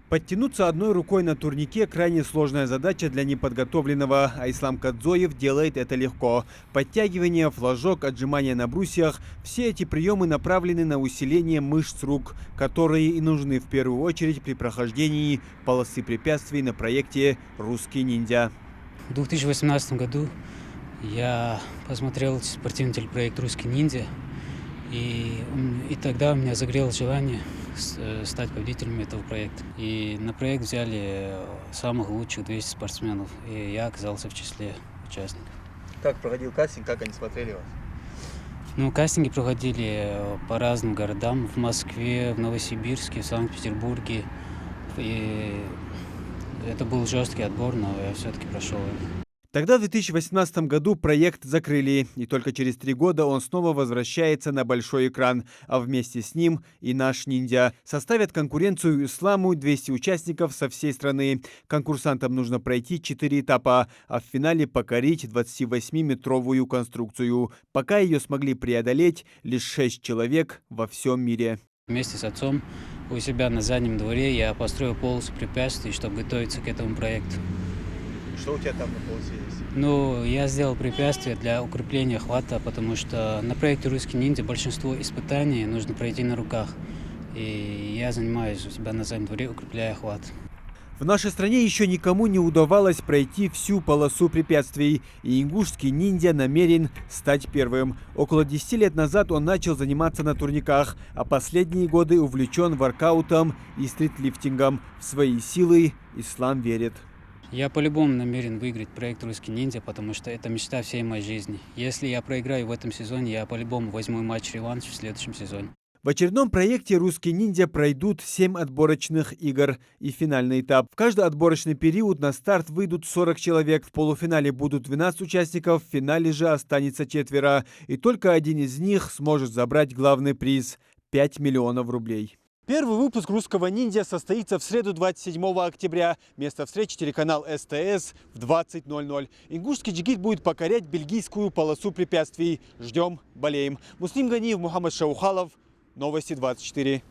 Подтянуться одной рукой на турнике – крайне сложная задача для неподготовленного, а Ислам Кадзоев делает это легко. Подтягивание, флажок, отжимания на брусьях – все эти приемы направлены на усиление мышц рук, которые и нужны в первую очередь при прохождении полосы препятствий на проекте «Русский ниндзя». В 2018 году я посмотрел спортивный телепроект «Русский ниндзя», и тогда у меня загрело желание стать победителем этого проекта. И на проект взяли самых лучших 200 спортсменов, и я оказался в числе участников. Как проходил кастинг, как они смотрели вас? Кастинги проходили по разным городам: в Москве, в Новосибирске, в Санкт-Петербурге. И это был жесткий отбор, но я все-таки прошел. Тогда в 2018 году проект закрыли, и только через 3 года он снова возвращается на большой экран, а вместе с ним и наш ниндзя. Составят конкуренцию Исламу 200 участников со всей страны. Конкурсантам нужно пройти 4 этапа, а в финале покорить 28-метровую конструкцию. Пока ее смогли преодолеть лишь 6 человек во всем мире. Вместе с отцом у себя на заднем дворе я построил полосу препятствий, чтобы готовиться к этому проекту. Что у тебя там на полосе есть? Я сделал препятствия для укрепления хвата, потому что на проекте «Русский ниндзя» большинство испытаний нужно пройти на руках. И я занимаюсь у себя на заднем дворе, укрепляя хват. В нашей стране еще никому не удавалось пройти всю полосу препятствий, и ингушский ниндзя намерен стать первым. Около 10 лет назад он начал заниматься на турниках, а последние годы увлечен воркаутом и стритлифтингом. В свои силы Ислам верит. Я по-любому намерен выиграть проект «Русский ниндзя», потому что это мечта всей моей жизни. Если я проиграю в этом сезоне, я по-любому возьму матч-реванш в следующем сезоне. В очередном проекте «Русский ниндзя» пройдут 7 отборочных игр и финальный этап. В каждый отборочный период на старт выйдут 40 человек. В полуфинале будут 12 участников, в финале же останется 4. И только один из них сможет забрать главный приз – 5 миллионов рублей. Первый выпуск «Русского ниндзя» состоится в среду 27 октября. Место встречи – телеканал СТС в 20:00. Ингушский джигит будет покорять бельгийскую полосу препятствий. Ждем, болеем. Муслим Ганиев, Мухаммад Шаухалов. Новости 24.